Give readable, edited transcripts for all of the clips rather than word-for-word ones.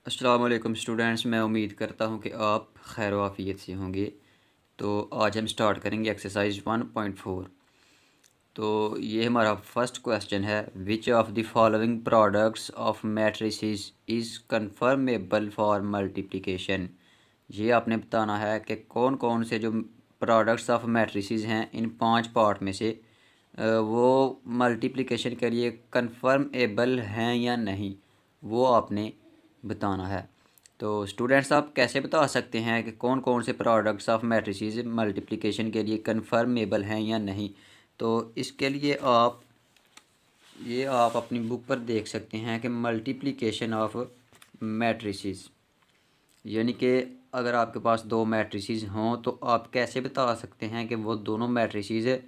अस्सलाम वालेकुम स्टूडेंट्स। मैं उम्मीद करता हूँ कि आप खैर वाफ़ियत से होंगे। तो आज हम स्टार्ट करेंगे एक्सरसाइज 1.4। तो ये हमारा फर्स्ट क्वेश्चन है, which of the following products of matrices is conformable for multiplication. ये आपने बताना है कि कौन कौन से जो प्रोडक्ट्स ऑफ मैट्रिसेस हैं इन 5 पार्ट में से वो मल्टीप्लिकेशन के लिए कन्फर्मेबल हैं या नहीं, वो आपने बताना है। तो स्टूडेंट्स, आप कैसे बता सकते हैं कि कौन कौन से प्रोडक्ट्स ऑफ मैट्रिसेस मल्टीप्लिकेशन के लिए कन्फर्मेबल हैं या नहीं। तो इसके लिए आप अपनी बुक पर देख सकते हैं कि मल्टीप्लिकेशन ऑफ मैट्रिसेस, यानी कि अगर आपके पास दो मैट्रिसेस हों तो आप कैसे बता सकते हैं कि वो दोनों मैट्रिसेस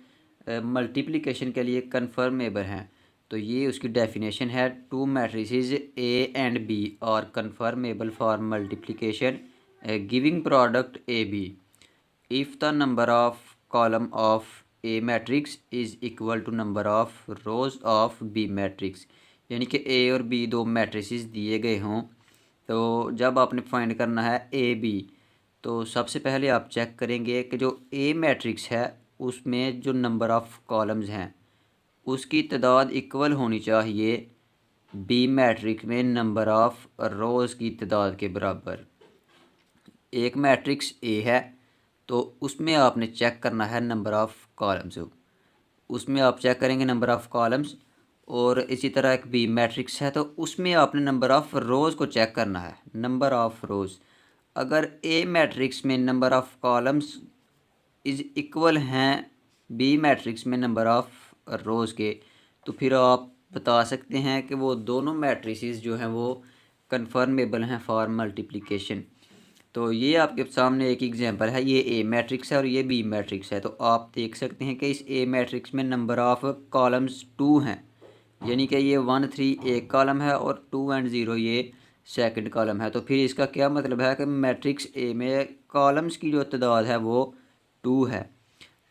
मल्टीप्लिकेशन के लिए कन्फर्मेबल हैं। तो ये उसकी डेफिनेशन है, two matrices A and B are conformable for multiplication giving product A B if the number of column of A matrix is equal to number of rows of B matrix. यानी कि ए और B दो matrices दिए गए हों, तो जब आपने फाइंड करना है ए बी, तो सबसे पहले आप चेक करेंगे कि जो ए मैट्रिक्स है उसमें जो नंबर ऑफ़ कॉलम्स हैं उसकी तादाद इक्वल होनी चाहिए बी मैट्रिक्स में नंबर ऑफ़ रोज़ की तादाद के बराबर। एक मैट्रिक्स ए है तो उसमें आपने चेक करना है नंबर ऑफ़ कॉलम्स, उसमें आप चेक करेंगे नंबर ऑफ़ कॉलम्स। और इसी तरह एक बी मैट्रिक्स है तो उसमें आपने नंबर ऑफ़ रोज़ को चेक करना है, नंबर ऑफ़ रोज़। अगर ए मैट्रिक्स में number of columns is equal हैं बी मैट्रिक्स में नंबर ऑफ़ रोज़ के, तो फिर आप बता सकते हैं कि वो दोनों मैट्रिसेस जो हैं वो कन्फर्मेबल हैं फॉर मल्टीप्लिकेशन। तो ये आपके सामने एक एग्जांपल है, ये ए मैट्रिक्स है और ये बी मैट्रिक्स है। तो आप देख सकते हैं कि इस ए मैट्रिक्स में नंबर ऑफ़ कॉलम्स 2 हैं, यानी कि ये 1 3 एक कॉलम है और 2 एंड 0 ये सेकंड कॉलम है। तो फिर इसका क्या मतलब है कि मैट्रिक्स ए में कॉलम्स की जो तादाद है वो 2 है।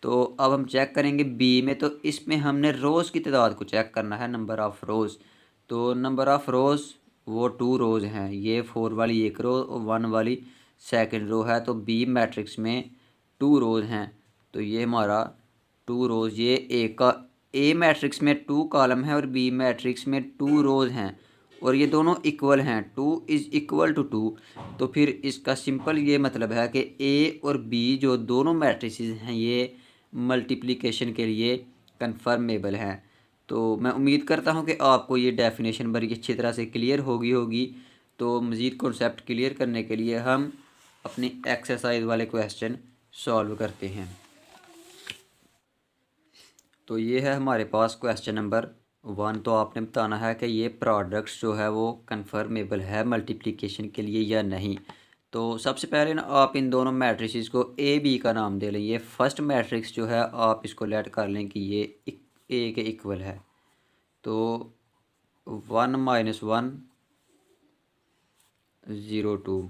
तो अब हम चेक करेंगे बी में, तो इसमें हमने रोज़ की तादाद को चेक करना है, नंबर ऑफ़ रोज़। तो नंबर ऑफ़ रोज़ वो 2 रोज़ हैं, ये 4 वाली एक रो और 1 वाली सेकंड रो है। तो बी मैट्रिक्स में 2 रोज़ हैं, तो ये हमारा 2 रोज़, ये ए मैट्रिक्स में 2 कॉलम है और बी मैट्रिक्स में 2 रोज़ हैं और ये दोनों इक्वल हैं, 2 इज़ इक्वल टू 2। तो फिर इसका सिंपल ये मतलब है कि ए और बी जो दोनों मैट्रिसेस हैं ये मल्टीप्लिकेशन के लिए कन्फर्मेबल हैं। तो मैं उम्मीद करता हूँ कि आपको ये डेफिनेशन बड़ी अच्छी तरह से क्लियर होगी। तो मज़ीद कॉन्सेप्ट क्लियर करने के लिए हम अपनी एक्सरसाइज वाले क्वेश्चन सॉल्व करते हैं। तो ये है हमारे पास क्वेश्चन नंबर 1। तो आपने बताना है कि ये प्रोडक्ट्स जो है वो कन्फर्मेबल है मल्टीप्लिकेशन के लिए या नहीं। तो सबसे पहले ना आप इन दोनों मैट्रिसेस को ए बी का नाम दे लें। ये फर्स्ट मैट्रिक्स जो है आप इसको लेट कर लें कि ये ए के इक्वल है। तो 1 - 1 0 2,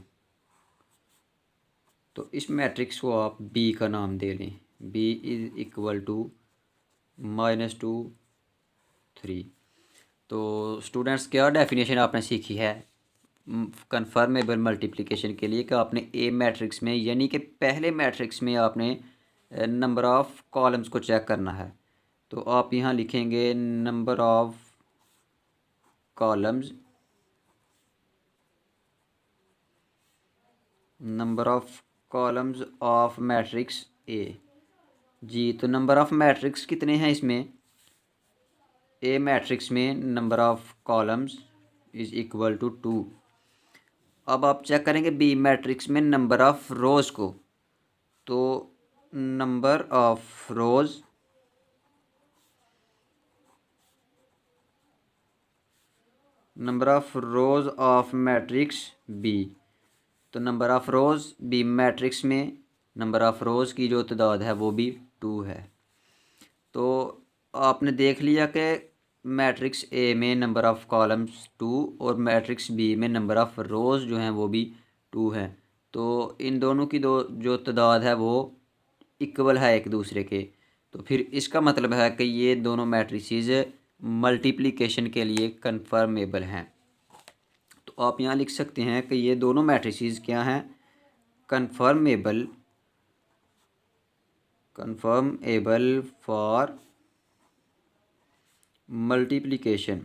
तो इस मैट्रिक्स को आप बी का नाम दे लें, बी इज़ इक्वल टू -2 3। तो स्टूडेंट्स, क्या डेफिनेशन आपने सीखी है कन्फर्मेबल मल्टीप्लिकेशन के लिए कि आपने ए मैट्रिक्स में, यानी कि पहले मैट्रिक्स में आपने नंबर ऑफ़ कॉलम्स को चेक करना है। तो आप यहाँ लिखेंगे number of columns, number of columns of matrix A. जी, तो नंबर ऑफ़ मैट्रिक्स कितने हैं इसमें, ए मैट्रिक्स में number of columns is equal to 2। अब आप चेक करेंगे बी मैट्रिक्स में नंबर ऑफ़ रोज़ को, तो number of rows of matrix B. तो number of rows B matrix में नंबर ऑफ़ रोज़ की जो तादाद है वो भी 2 है। तो आपने देख लिया कि मैट्रिक्स ए में नंबर ऑफ़ कॉलम्स 2 और मैट्रिक्स बी में नंबर ऑफ़ रोज़ जो हैं वो भी 2 हैं। तो इन दोनों की दो जो तादाद है वो इक्वल है एक दूसरे के। तो फिर इसका मतलब है कि ये दोनों मैट्रिसेस मल्टीप्लिकेशन के लिए कन्फर्मेबल हैं। तो आप यहाँ लिख सकते हैं कि ये दोनों मैट्रिसेस क्या हैं, कन्फर्मेबल फॉर मल्टीप्लिकेशन।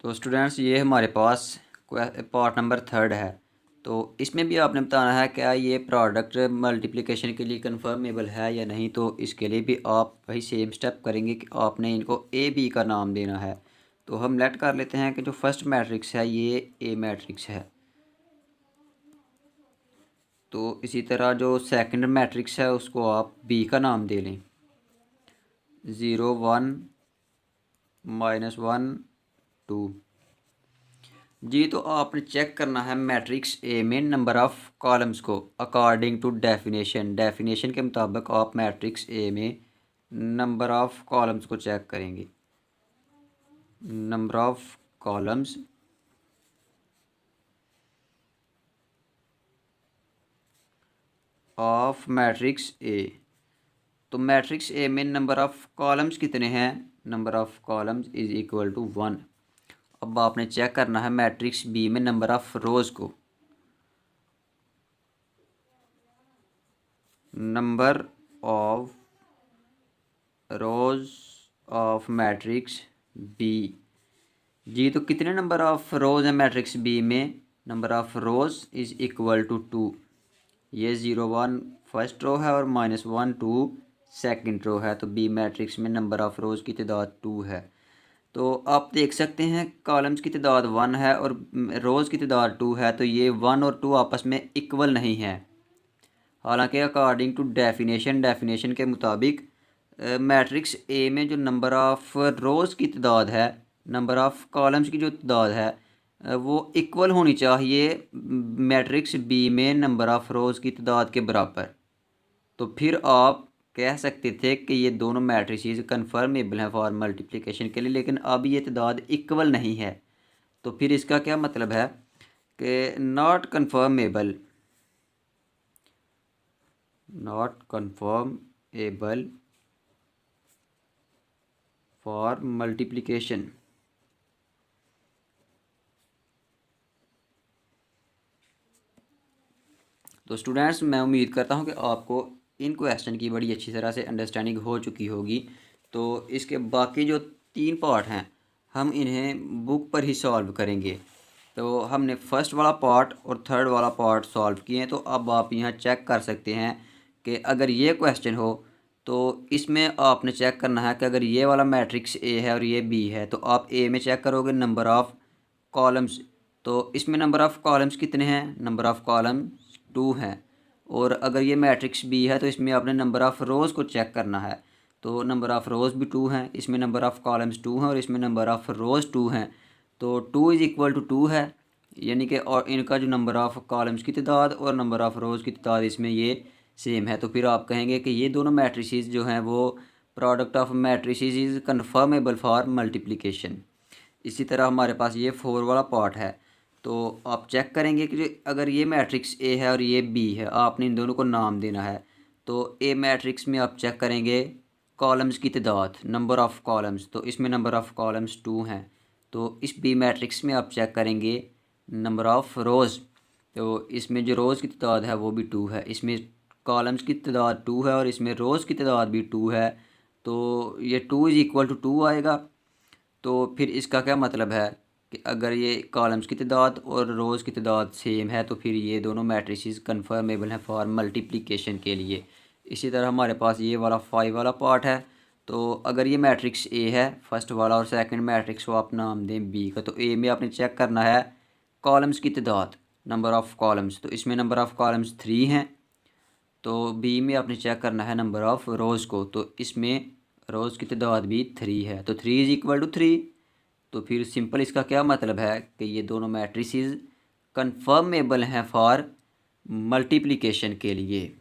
तो स्टूडेंट्स ये हमारे पास पार्ट नंबर 3 है। तो इसमें भी आपने बताना है क्या ये प्रोडक्ट मल्टीप्लिकेशन के लिए कन्फर्मेबल है या नहीं। तो इसके लिए भी आप वही सेम स्टेप करेंगे कि आपने इनको ए बी का नाम देना है। तो हम लेट कर लेते हैं कि जो फर्स्ट मैट्रिक्स है ये ए मैट्रिक्स है। तो इसी तरह जो सेकंड मैट्रिक्स है उसको आप बी का नाम दे लें, 0 1 -1 2। जी तो आपने चेक करना है मैट्रिक्स ए में नंबर ऑफ़ कॉलम्स को अकॉर्डिंग टू डेफिनेशन के मुताबिक आप मैट्रिक्स ए में नंबर ऑफ़ कॉलम्स को चेक करेंगे। Number of columns of matrix A. तो मैट्रिक्स ए में नंबर ऑफ़ कॉलम्स कितने हैं, number of columns is equal to 1। अब आपने चेक करना है मैट्रिक्स बी में नंबर ऑफ़ रोज़ को, number of rows of matrix B. जी तो कितने नंबर ऑफ़ रोज़ हैं मैट्रिक्स बी में, number of rows is equal to 2। ये 0 1 फर्स्ट रो है और -1 2 सेकंड रो है। तो बी मैट्रिक्स में नंबर ऑफ़ रोज़ की तादाद 2 है। तो आप देख सकते हैं कॉलम्स की तादाद 1 है और रोज़ की तादाद 2 है। तो ये 1 और 2 आपस में इक्वल नहीं है। हालांकि अकॉर्डिंग टू डेफिनेशन के मुताबिक मैट्रिक्स ए में जो नंबर ऑफ़ रोज़ की तादाद है, नंबर ऑफ़ कॉलम्स की जो तादाद है वो इक्वल होनी चाहिए मैट्रिक्स बी में नंबर ऑफ़ रोज़ की तादाद के बराबर। तो फिर आप कह सकते थे कि ये दोनों मैट्रिसेस कन्फर्मेबल हैं फॉर मल्टीप्लिकेशन के लिए, लेकिन अब ये तादाद इक्वल नहीं है। तो फिर इसका क्या मतलब है कि नॉट कन्फर्मेबल फॉर मल्टीप्लिकेशन। तो स्टूडेंट्स मैं उम्मीद करता हूँ कि आपको इन क्वेश्चन की बड़ी अच्छी तरह से अंडरस्टैंडिंग हो चुकी होगी। तो इसके बाकी जो 3 पार्ट हैं हम इन्हें बुक पर ही सॉल्व करेंगे। तो हमने फर्स्ट वाला पार्ट और थर्ड वाला पार्ट सॉल्व किए हैं। तो अब आप यहाँ चेक कर सकते हैं कि अगर ये क्वेश्चन हो तो इसमें आपने चेक करना है कि अगर ये वाला मैट्रिक्स ए है और ये बी है तो आप ए में चेक करोगे नंबर ऑफ़ कॉलम्स। तो इसमें नंबर ऑफ़ कॉलम्स कितने हैं, नंबर ऑफ़ कॉलम्स 2 हैं। और अगर ये मैट्रिक्स बी है तो इसमें आपने नंबर ऑफ़ रोज़ को चेक करना है। तो नंबर ऑफ़ रोज़ भी 2 हैं, इसमें नंबर ऑफ़ कॉलम्स 2 हैं और इसमें नंबर ऑफ़ रोज़ 2 हैं। तो 2 इज़ इक्वल टू 2 है, यानी कि और इनका जो नंबर ऑफ़ कॉलम्स की तादाद और नंबर ऑफ़ रोज़ की तादाद इसमें ये सेम है। तो फिर आप कहेंगे कि ये दोनों मैट्रिसेस जो हैं वो product of matrices is conformable for multiplication. इसी तरह हमारे पास ये 4 वाला पार्ट है। तो आप चेक करेंगे कि अगर ये मैट्रिक्स ए है और ये बी है, आपने इन दोनों को नाम देना है। तो ए मैट्रिक्स में आप चेक करेंगे कॉलम्स की तादाद, नंबर ऑफ़ कॉलम्स। तो इसमें नंबर ऑफ़ कॉलम्स 2 हैं। तो इस बी मैट्रिक्स में आप चेक करेंगे नंबर ऑफ़ रोज़। तो इसमें जो रोज़ की तादाद है वो भी 2 है, इसमें कॉलम्स की तादाद 2 है और इसमें रोज़ की तादाद भी 2 है। तो ये 2 इज़ इक्वल टू 2 आएगा। तो फिर इसका क्या मतलब है कि अगर ये कॉलम्स की तादाद और रोज़ की तादाद सेम है तो फिर ये दोनों मैट्रिसेस कन्फर्मेबल हैं फॉर मल्टीप्लिकेशन के लिए। इसी तरह हमारे पास ये वाला 5 वाला पार्ट है। तो अगर ये मैट्रिक्स ए है फर्स्ट वाला और सेकंड मैट्रिक्स को आप नाम दें बी का, तो ए में आपने चेक करना है कॉलम्स की तादाद, नंबर ऑफ़ कॉलम्स। तो इसमें नंबर ऑफ़ कॉलम्स 3 हैं। तो बी में आपने चेक करना है नंबर ऑफ़ रोज़ को। तो इसमें रोज़ की तादाद भी 3 है। तो 3 इज़ इक्वल टू 3। तो फिर सिंपल इसका क्या मतलब है कि ये दोनों मैट्रिसेस कन्फर्मेबल हैं फॉर मल्टीप्लिकेशन के लिए।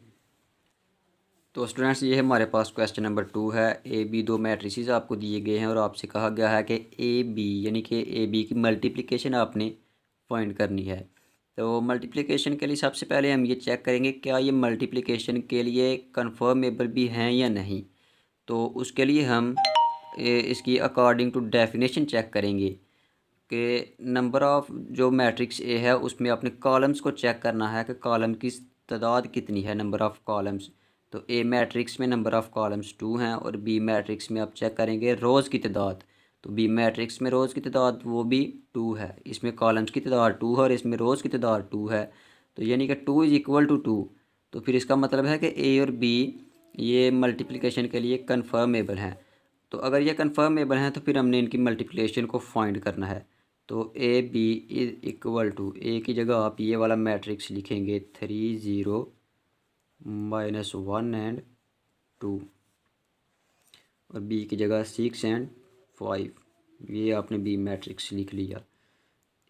तो स्टूडेंट्स ये हमारे पास क्वेश्चन नंबर 2 है। ए बी दो मैट्रिसेस आपको दिए गए हैं और आपसे कहा गया है कि ए बी यानी कि ए बी की मल्टीप्लिकेशन आपने फाइंड करनी है। तो मल्टीप्लिकेशन के लिए सबसे पहले हम ये चेक करेंगे क्या ये मल्टीप्लिकेशन के लिए कन्फर्मेबल भी हैं या नहीं। तो उसके लिए हम इसकी अकॉर्डिंग टू डेफिनेशन चेक करेंगे कि नंबर ऑफ़ जो मैट्रिक्स ए है उसमें अपने कॉलम्स को चेक करना है कि कॉलम की तादाद कितनी है, नंबर ऑफ़ कॉलम्स। तो ए मैट्रिक्स में नंबर ऑफ़ कॉलम्स 2 हैं और बी मैट्रिक्स में आप चेक करेंगे रोज़ की तादाद। तो बी मैट्रिक्स में रोज़ की तादाद वो भी 2 है, इसमें कॉलम्स की तादाद 2 है और इसमें रोज़ की तादाद 2 है। तो यानी कि 2 इज़ इक्वल टू 2। तो फिर इसका मतलब है कि ए और बी ये मल्टीप्लिकेशन के लिए कन्फर्मेबल हैं। तो अगर ये कन्फर्मेबल हैं तो फिर हमने इनकी मल्टीप्लिकेशन को फाइंड करना है। तो A B is equal to, A की जगह आप ये वाला मैट्रिक्स लिखेंगे 3 0 -1 एंड 2 और बी की जगह 6 एंड 5। ये आपने बी मैट्रिक्स लिख लिया।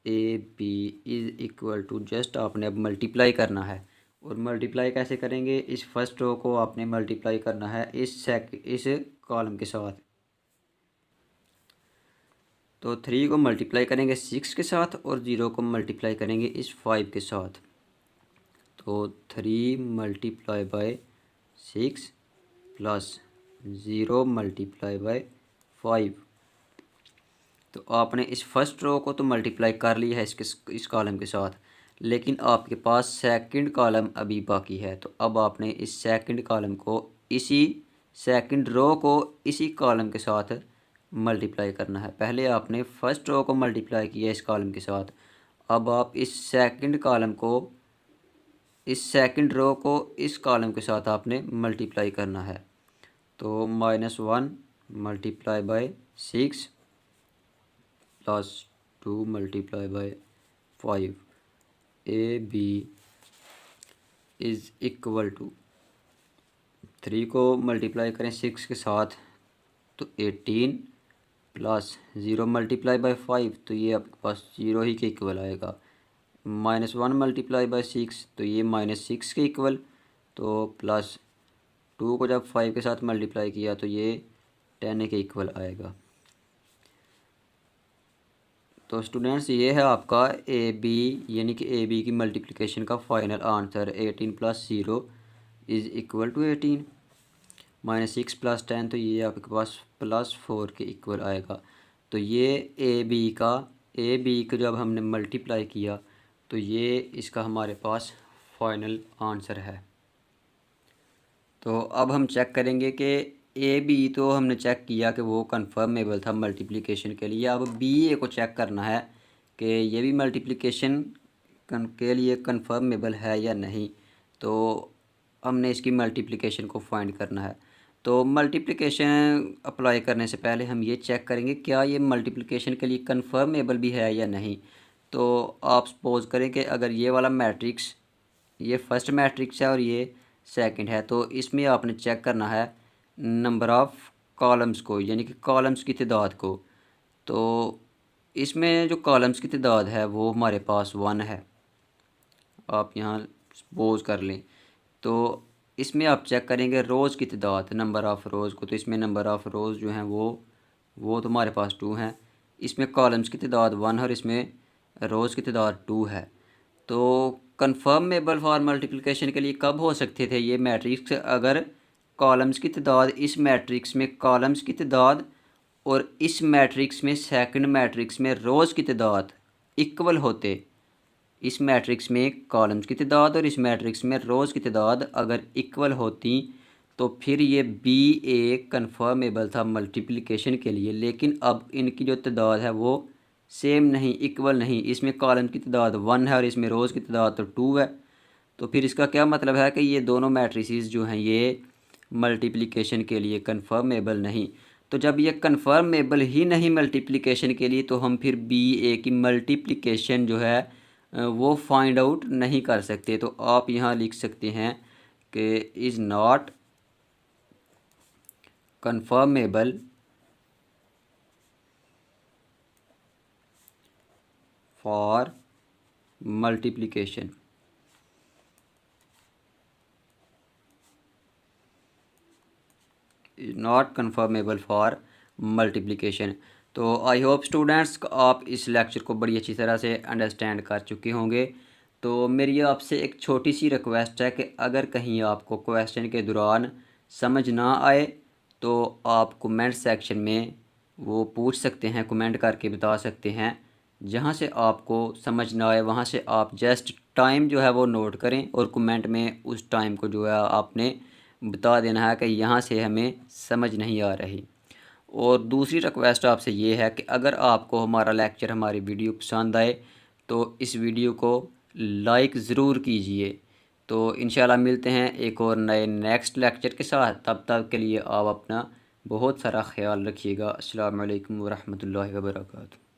A B is equal to, just आपने अब मल्टीप्लाई करना है। और मल्टीप्लाई कैसे करेंगे, इस फर्स्ट रो को आपने मल्टीप्लाई करना है इस कॉलम के साथ। तो 3 को मल्टीप्लाई करेंगे 6 के साथ और 0 को मल्टीप्लाई करेंगे इस 5 के साथ। तो 3 multiply by 6 plus 0 multiply by 5। तो आपने इस फर्स्ट रो को तो मल्टीप्लाई कर लिया है इस कॉलम के साथ, लेकिन आपके पास सेकंड कॉलम अभी बाकी है। तो अब आपने इस सेकंड कॉलम को इसी सेकंड रो को इसी कॉलम के साथ मल्टीप्लाई करना है। पहले आपने फर्स्ट रो को मल्टीप्लाई किया इस कॉलम के साथ, अब आप इस सेकंड रो को इस कॉलम के साथ आपने मल्टीप्लाई करना है। तो -1 multiply by 6 plus 2 multiply by 5। A B is equal to, 3 को मल्टीप्लाई करें 6 के साथ तो 18 प्लस 0 मल्टीप्लाई बाय 5, तो ये आपके पास 0 ही के इक्वल आएगा। -1 मल्टीप्लाई बाय 6 तो ये -6 के इक्वल, तो प्लस 2 को जब 5 के साथ मल्टीप्लाई किया तो ये 10 के इक्वल आएगा। तो स्टूडेंट्स ये है आपका ए बी यानी कि ए बी की मल्टीप्लिकेशन का final answer. 18 plus 0 is equal to 18, -6 plus 10 तो ये आपके पास +4 के इक्वल आएगा। तो ये ए बी का जब हमने मल्टीप्लाई किया तो ये इसका हमारे पास फाइनल आंसर है। तो अब हम चेक करेंगे कि ए बी तो हमने चेक किया कि वो कन्फर्मेबल था मल्टीप्लिकेशन के लिए। अब बी ए को चेक करना है कि ये भी मल्टीप्लिकेशन के लिए कन्फर्मेबल है या नहीं। तो हमने इसकी मल्टीप्लिकेशन को फाइंड करना है। तो मल्टीप्लिकेशन अप्लाई करने से पहले हम ये चेक करेंगे क्या ये मल्टीप्लिकेशन के लिए कन्फर्मेबल भी है या नहीं। तो आप सपोज़ करें कि अगर ये वाला मैट्रिक्स, ये फर्स्ट मैट्रिक्स है और ये सेकंड है, तो इसमें आपने चेक करना है नंबर ऑफ़ कॉलम्स को, यानी कि कॉलम्स की तादाद को। तो इसमें जो कॉलम्स की तादाद है वो हमारे पास 1 है, आप यहाँ सपोज कर लें। तो इसमें आप चेक करेंगे रोज़ की तादाद, नंबर ऑफ़ रोज़ को। तो इसमें नंबर ऑफ़ रोज़ जो हैं वो तो हमारे पास 2 हैं। इसमें कॉलम्स की तादाद 1 है और इसमें रोज़ की तादाद 2 है। तो कन्फर्मेबल फॉर मल्टीप्लिकेशन के लिए कब हो सकते थे ये मैट्रिक्स, अगर कॉलम्स की तादाद इस मैट्रिक्स में कॉलम्स की तादाद और इस मैट्रिक्स में सेकंड मैट्रिक्स में रोज़ की तादाद इक्वल होते। इस मैट्रिक्स में कॉलम्स की तादाद और इस मैट्रिक्स में रोज़ की तादाद अगर इक्वल होती तो फिर ये बी ए कन्फर्मेबल था मल्टीप्लिकेशन के लिए। लेकिन अब इनकी जो तादाद है वो सेम नहीं, इक्वल नहीं। इसमें कॉलम की तादाद 1 है और इसमें रोज़ की तादाद तो 2 है। तो फिर इसका क्या मतलब है कि ये दोनों मैट्रिसेस जो हैं ये मल्टीप्लिकेशन के लिए कन्फर्मेबल नहीं। तो जब ये कन्फर्मेबल ही नहीं मल्टीप्लिकेशन के लिए, तो हम फिर बी ए की मल्टीप्लिकेशन जो है वो फाइंड आउट नहीं कर सकते। तो आप यहाँ लिख सकते हैं कि is not conformable for multiplication. Not conformable for multiplication. तो आई होप स्टूडेंट्स आप इस लेक्चर को बड़ी अच्छी तरह से अंडरस्टैंड कर चुके होंगे। तो मेरी आपसे एक छोटी सी रिक्वेस्ट है कि अगर कहीं आपको क्वेश्चन के दौरान समझ ना आए तो आप कमेंट सेक्शन में वो पूछ सकते हैं, कमेंट करके बता सकते हैं। जहाँ से आपको समझ ना आए वहाँ से आप जस्ट टाइम जो है वो नोट करें और कमेंट में उस टाइम को जो है आपने बता देना है कि यहाँ से हमें समझ नहीं आ रही। और दूसरी रिक्वेस्ट आपसे ये है कि अगर आपको हमारा लेक्चर, हमारी वीडियो पसंद आए तो इस वीडियो को लाइक ज़रूर कीजिए। तो इंशाल्लाह मिलते हैं एक और नए नेक्स्ट लेक्चर के साथ। तब तक के लिए आप अपना बहुत सारा ख्याल रखिएगा। अस्सलाम वालेकुम वरहमतुल्लाहि वबरकातुहू।